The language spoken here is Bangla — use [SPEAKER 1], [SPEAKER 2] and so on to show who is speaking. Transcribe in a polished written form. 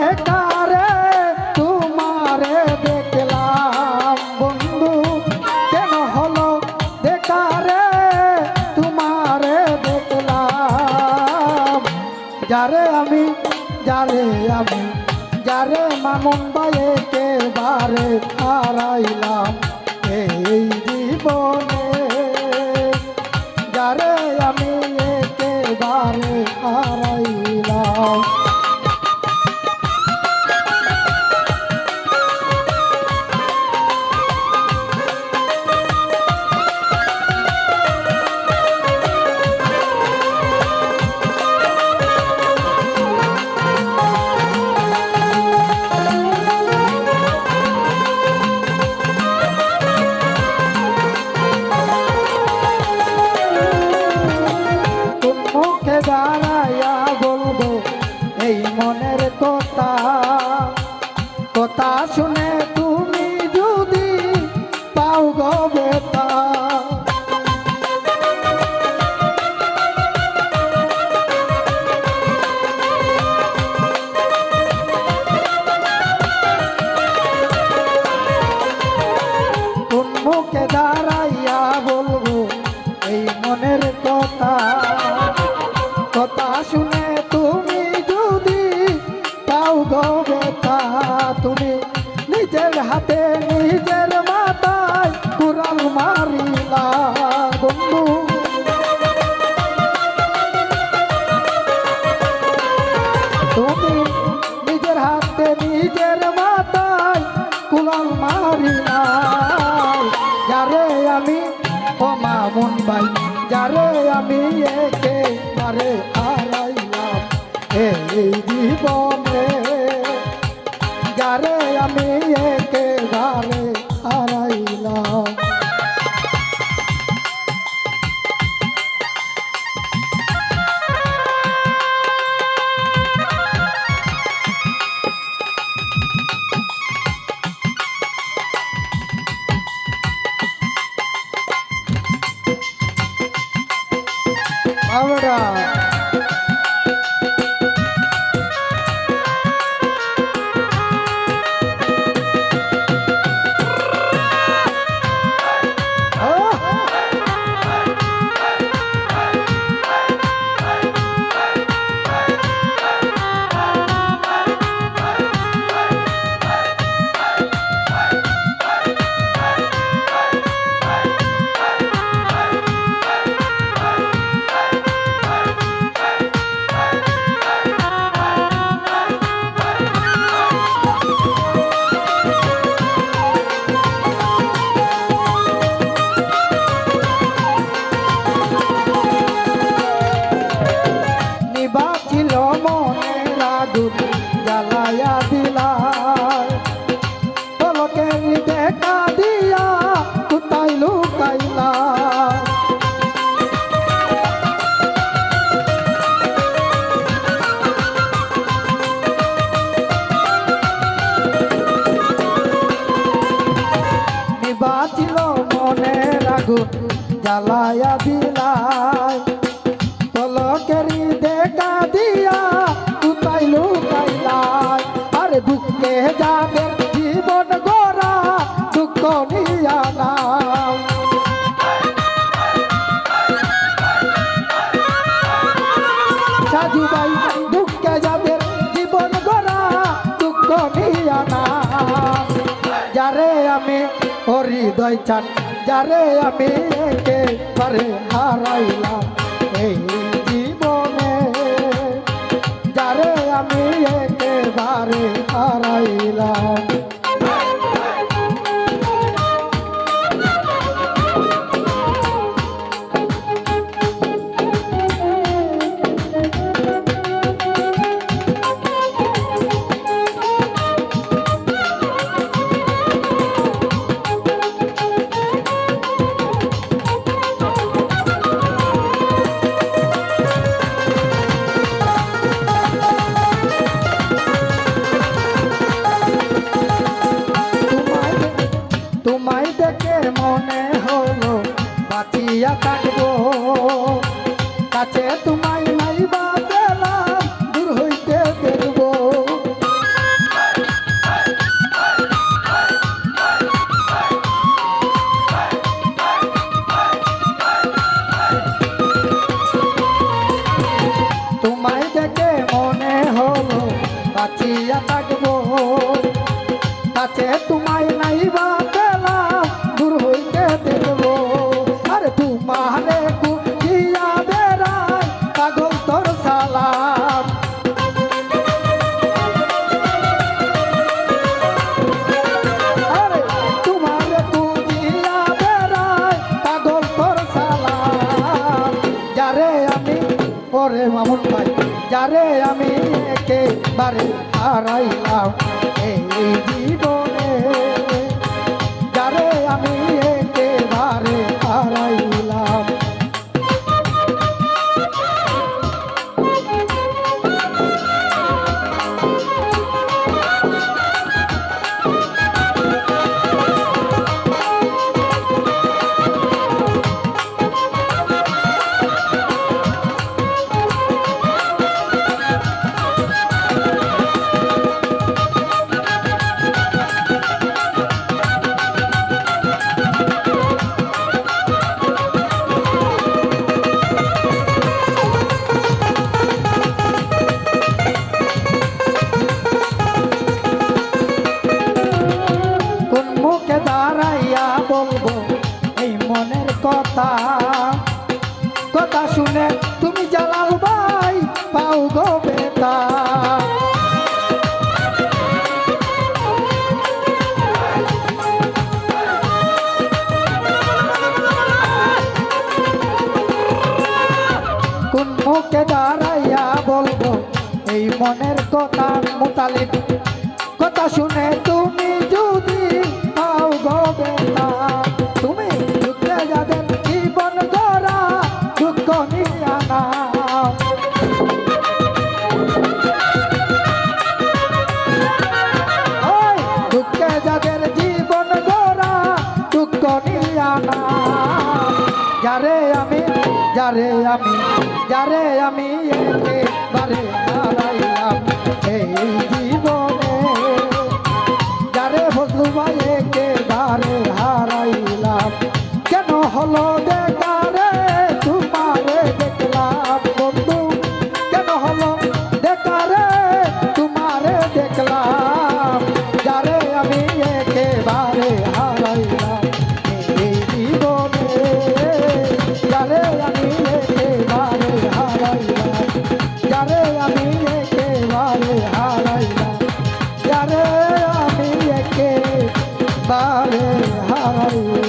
[SPEAKER 1] বেকারে তোমারে দেখলাম বন্ধু, কেন হলো বেকারে তোমারে দেখলাম। যারে আমি যারে মামুন ভাই একেবারে হারাইলাম এই জীবনে, যারে আমি একেবারে হারাইলাম। দাঁড়াইয়া বলবো এই মনের কথা, কথা শুনে তুমি যদি পাও গো ব্যথা। কোন মুখে দাঁড়াইয়া বলবো এই মনের কথা, কথা শুনে তুমি যদি পাও গো ব্যথা। তুমি নিজের হাতে নিজের মাথায় কুড়াল মারিলা বন্ধু, তুমি নিজের হাতে নিজের মাথায় কুড়াল মারিলা। যারে আমি ও মামুন ভাই, যারে আমি একেবারে হারাইলাম এই জীবনে, যারে আমি একেবারে হারাইলাম। আমরা জ্বালায়া দিলা পলকের দেখা দিয়া কোথায় লুকাইলা। নিবাচিল মনের আগুন জ্বালায়া দিলা পলকের দেখা দিয়া কোথায় লুকাইলা। আরে দুঃখে যাদের জীবন গোরা দুঃখ নিয়া নাও, সাজু ভাই দুঃখে যাদের জীবন গোরা দুঃখ নিয়া নাও। যারে আমি হৃদয় চান, যারে আমি একেবারে হারাইলাম এই জীবনে, যারে আমি একেবারে হারাইলাম। তোমায় দেখে মনে হলো বাঁচিয়া থাকবো, কাছে তোমায় নাই বা পেলাম দূর হইতে দেখবো। মামুন ভাই যারে আমি একেবারে হারাইলাম এই জীবনে, যারে আমি একেবারে হারাইলাম। মুখে দাঁড়াইয়া বলবো এই মনের কথা, কথা শুনে তুমি জালাল ভাই পাও গো বেতা। কোন মুখে দাঁড়াইয়া বলবো এই মনের কথা, মুতালিব কথা শুনে তুমি যদি পাও গো বেতা, তুমি দুঃখে যাদের জীবন গড়া দুঃখ নিয়া নাও। ওই দুঃখে যাদের জীবন গড়া দুঃখ নিয়া নাও। যারে আমি যারে আমি যারে আমি একেবারে হারাইলাম এই জীবনে, যারে ফজলু ভাই একেবারে হারাইলাম। কেন হলো বেকারে তোমারে দেখলাম বন্ধু, কেন হলো বেকারে তোমারে দেখলাম, যারে আমি একেবারে হারাইলাম এই জীবনে, যারে আমি একেবারে হারাইলাম, যারে আমি একেবারে হারাইলাম, যারে আমি একেবারে হারাইলাম।